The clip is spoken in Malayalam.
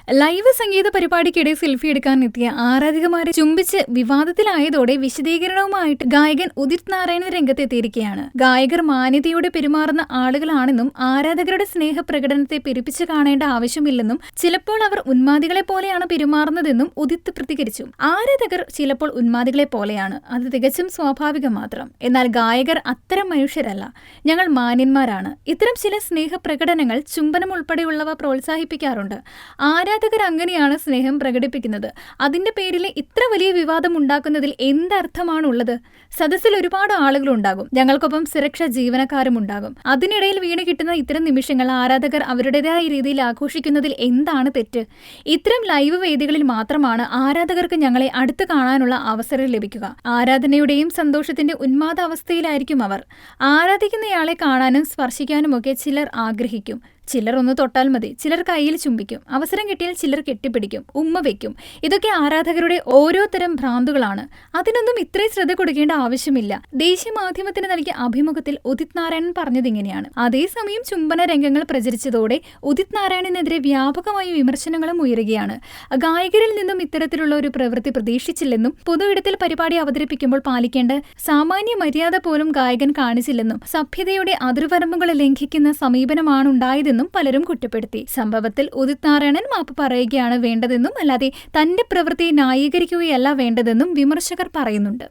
ലൈവ് സംഗീത പരിപാടിക്കിടെ സെൽഫി എടുക്കാനെത്തിയ ആരാധികമാരെ ചുംബിച്ച് വിവാദത്തിലായതോടെ വിശദീകരണവുമായിട്ട് ഗായകൻ ഉദിത് നാരായണൻ രംഗത്തെത്തിയിരിക്കുകയാണ്. ഗായകർ മാന്യതയോടെ പെരുമാറുന്ന ആളുകളാണെന്നും ആരാധകരുടെ സ്നേഹപ്രകടനത്തെ പെരുപ്പിച്ച് കാണേണ്ട ആവശ്യമില്ലെന്നും ചിലപ്പോൾ അവർ ഉന്മാദികളെ പോലെയാണ് പെരുമാറുന്നതെന്നും ഉദിത് പ്രതികരിച്ചു. ആരാധകർ ചിലപ്പോൾ ഉന്മാദികളെ പോലെയാണ്, അത് തികച്ചും സ്വാഭാവികം മാത്രം. എന്നാൽ ഗായകർ അത്തരം മനുഷ്യരല്ല, ഞങ്ങൾ മാന്യന്മാരാണ്. ഇത്തരം ചില സ്നേഹപ്രകടനങ്ങൾ ചുംബനം ഉൾപ്പെടെയുള്ളവ പ്രോത്സാഹിപ്പിക്കാറുണ്ട്. ആരാധകർ അങ്ങനെയാണ് സ്നേഹം പ്രകടിപ്പിക്കുന്നത്. അതിന്റെ പേരിൽ ഇത്ര വലിയ വിവാദം ഉണ്ടാക്കുന്നതിൽ എന്തർത്ഥമാണുള്ളത്? സദസ്സിൽ ഒരുപാട് ആളുകളുണ്ടാകും, ഞങ്ങൾക്കൊപ്പം സുരക്ഷാ ജീവനക്കാരും ഉണ്ടാകും. അതിനിടയിൽ വീണ് കിട്ടുന്ന ഇത്തരം നിമിഷങ്ങൾ ആരാധകർ അവരുടേതായ രീതിയിൽ ആഘോഷിക്കുന്നതിൽ എന്താണ് തെറ്റ്? ഇത്തരം ലൈവ് വേദികളിൽ മാത്രമാണ് ആരാധകർക്ക് ഞങ്ങളെ അടുത്ത് കാണാനുള്ള അവസരം ലഭിക്കുക. ആരാധനയുടെയും സന്തോഷത്തിന്റെ ഉന്മാദ അവസ്ഥയിലായിരിക്കും അവർ. ആരാധിക്കുന്നയാളെ കാണാനും സ്പർശിക്കാനുമൊക്കെ ചിലർ ആഗ്രഹിക്കും. ചിലർ ഒന്ന് തൊട്ടാൽ മതി, ചിലർ കയ്യിൽ ചുംബിക്കും, അവസരം കിട്ടിയാൽ ചിലർ കെട്ടിപ്പിടിക്കും, ഉമ്മ വയ്ക്കും. ഇതൊക്കെ ആരാധകരുടെ ഓരോ തരം ഭ്രാന്തുകളാണ്. അതിനൊന്നും ഇത്രയും ശ്രദ്ധ കൊടുക്കേണ്ട ആവശ്യമില്ല. ദേശീയ മാധ്യമത്തിന് നൽകിയ അഭിമുഖത്തിൽ ഉദിത് നാരായണൻ പറഞ്ഞതിങ്ങനെയാണ്. അതേസമയം ചുംബന രംഗങ്ങൾ പ്രചരിച്ചതോടെ ഉദിത് നാരായണനെതിരെ വ്യാപകമായ വിമർശനങ്ങളും ഉയരുകയാണ്. ഗായകരിൽ നിന്നും ഇത്തരത്തിലുള്ള ഒരു പ്രവൃത്തി പ്രതീക്ഷിച്ചില്ലെന്നും പൊതു ഇടത്തിൽ പരിപാടി അവതരിപ്പിക്കുമ്പോൾ പാലിക്കേണ്ട സാമാന്യ മര്യാദ പോലും ഗായകൻ കാണിച്ചില്ലെന്നും സഭ്യതയുടെ അതിർവരമ്പുകൾ ലംഘിക്കുന്ന സമീപനമാണുണ്ടായതെന്നും പലരും കുറ്റപ്പെടുത്തി. സംഭവത്തിൽ ഉദിത് നാരായണൻ മാപ്പ് പറയുകയാണ് വേണ്ടതെന്നും അല്ലാതെ തന്റെ പ്രവൃത്തിയെ ന്യായീകരിക്കുകയല്ല വേണ്ടതെന്നും വിമർശകർ പറയുന്നുണ്ട്.